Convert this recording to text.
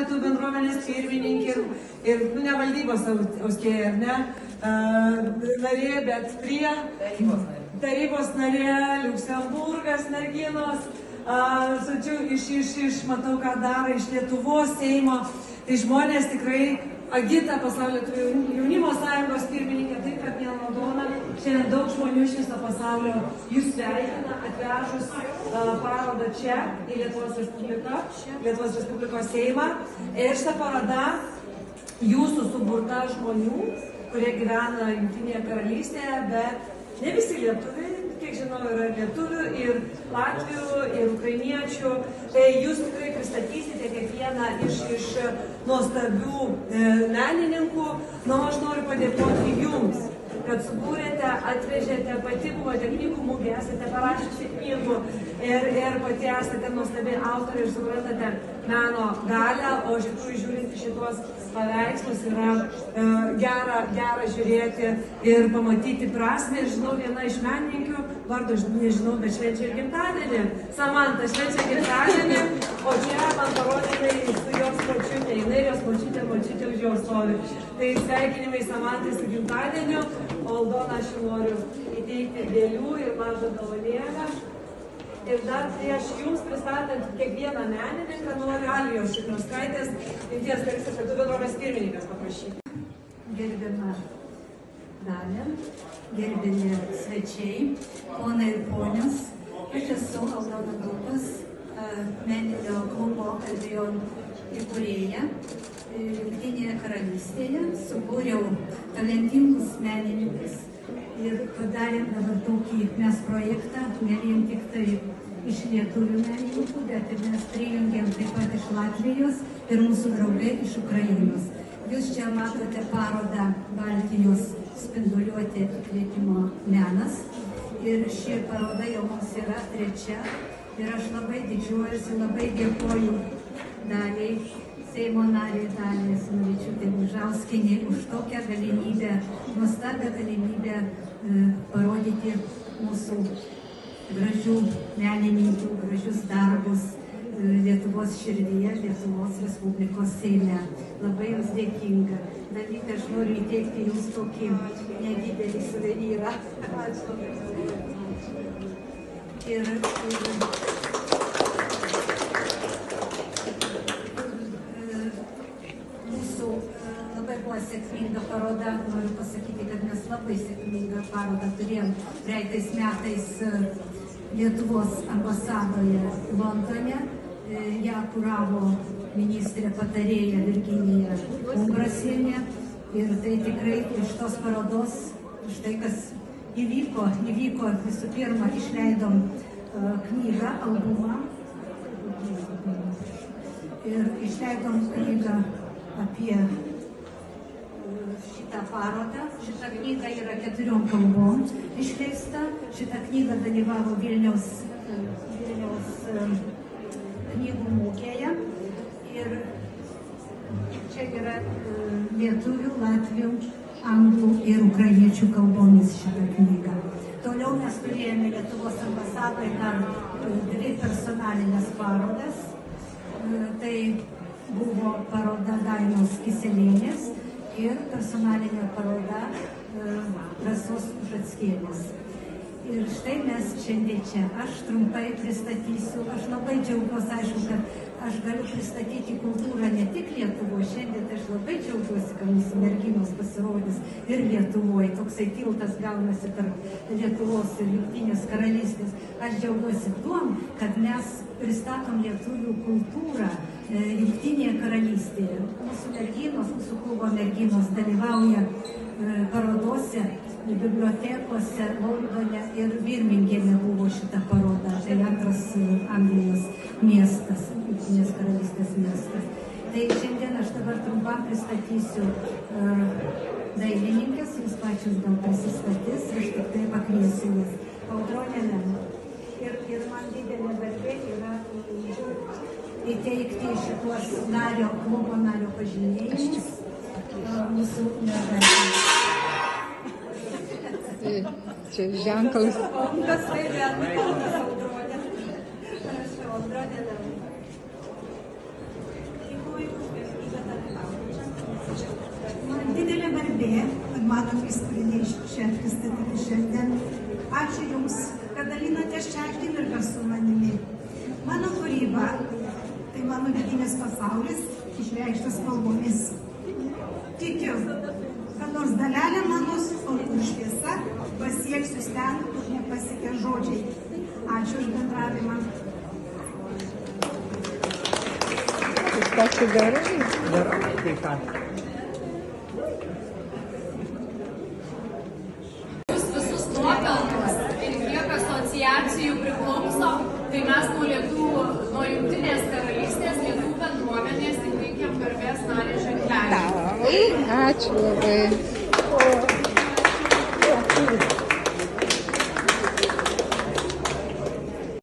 lietuvių bendruomenės pirmininkė ir ne valdybos Austėja, ar ne, narė, bet prie tarybos narė, Liuksemburgas, merginos, žodžiu, matau, ką daro iš Lietuvos Seimo, tai žmonės tikrai, Agita, Pasaulio jaunimo sąjungos pirmininkė, taip kad miela Aldona, šiandien daug žmonių iš viso pasaulio jūs sveikina, atvežus parodą čia į Lietuvos Respublikos Seimą. Ir šitą parodą jūsų suburta žmonių, kurie gyvena Jungtinėje karalystėje, bet ne visi lietuviai, kiek žinau, yra lietuvių ir latvių ir ukrainiečių. Tai jūs tikrai pristatysite kiekvieną iš nuostabių menininkų. Aš noriu padėkoti jums, kad subūrėte, atvežėte, pati buvote knygų mugėje, esate parašyti knygų ir pati esate nuostabi autorė ir suprantate meno galią, o iš tikrųjų žiūrint šitos paveikslus yra gera žiūrėti ir pamatyti prasmę. Ir žinau, viena iš menininkių, vardu nežinau, bet švenčia ir gimtadienį. Samanta švenčia gimtadienį, o čia man parodė su jos močiutė, jinai ir jos močiutė už jos stovi. Tai sveikinimai Samantai su gimtadieniu, o Aldona aš noriu įteikti gėlių ir mažą dovanėlę. Ir dar prieš jums pristatant kiekvieną menininką, noriu Alijos Šikauskaitės, Jungtinės karalystės lietuvių bendruomenės pirmininkas paprašyti. Gerbiama Dalia, gerbiami svečiai, ponai ir ponios, aš esu Aldona Dupas, meninio klubo Albion įkūrėja. Jungtinėje karalystėje subūriau talentingus menininkus ir padarėm dabar tokį mes projektą, ne vien tik tai iš lietuvių menininkų, bet ir mes prijungėm taip pat iš Latvijos ir mūsų draugai iš Ukrainos. Jūs čia matote parodą Baltijos spinduliuoti įkvėpimo menas ir ši paroda jau mums yra trečia ir aš labai didžiuojuosi, labai dėkoju Daliai, Seimo nariai Daliai Asanavičiūtei Bužauskienei už tokią galimybę, nuostabią galimybę parodyti mūsų gražių menininkų, gražius darbus Lietuvos širdyje, Lietuvos Respublikos Seime. Labai jums dėkinga. Dalykai, aš noriu įteikti jums tokį nedidelį suvenyrą. Ačiū. Mūsų labai buvo sėkminga paroda. Noriu pasakyti, kad mes labai sėkmingą parodą turėjom praeitais metais Lietuvos ambasadoje Londone. Ją kuravo ministrė patarėja Virginija Umbrasienė. Ir tai tikrai iš tos parodos, štai kas įvyko visų pirma, išleidom knygą, albumą. Ir išleidom knygą apie šitą parodą. Šita knyga yra 4 kalbom išleista. Šita knyga dalyvavo Vilniaus knygų mugėje. Ir čia yra lietuvių, latvių, anglų ir ukrainiečių kalbomis šitą knygą. Toliau mes turėjome Lietuvos ambasadoje dar 2 personalinės parodas. Tai buvo paroda Dainos Kiselienės ir personalinė paroda Rasos Žackienės. Ir štai mes šiandien čia. Aš trumpai pristatysiu. Aš labai džiaugiuosi, aišku, kad aš galiu pristatyti kultūrą ne tik Lietuvoje. Šiandien aš labai džiaugiuosi, kad mūsų merginos pasirodys ir Lietuvoje. Toksai tiltas gaunasi tarp Lietuvos ir Jungtinės karalystės. Aš džiaugiuosi tuom, kad mes pristatom lietuvių kultūrą Jungtinėje karalystėje. Mūsų merginos, mūsų klubo merginos dalyvauja parodose, bibliotekose, Londone ir Birmingeme buvo šita paroda. Tai antras Anglijos miestas, Jungtinės karalystės miestas. Tai šiandien aš dabar trumpam pristatysiu dailininkės, jūs pačius gal prisistatys, aš tik tai pakviesiu jas. Audronė Lena. Ir man didelė garbė yra įteikti šituos klubo nario pažymėjimus mūsų mergaitėms. Čia ženklas. Kas tai Audronė? Audronė Lena. Dėkuoju už garbė ir mano trys kūriniai čia pristatyti šiandien. Ačiū Jums, kad dalinatės šią akimirką su manimi. Mano kūryba tai mano vidinis pasaulis, išreikštas spalvomis. Tikiu, kad nors dalelė mano spalvų šviesa pasieksiu ten, kur nepasiekia žodžiai. Ačiū už bendravimą. Pasidarai. Gerai, ką? Jūs visus nuopelnus ir kiek asociacijų priklauso, tai mes nuo Jungtinės karalystės lietuvių bendruomenės įteikėm garbės narės ženklelį. Ačiū labai.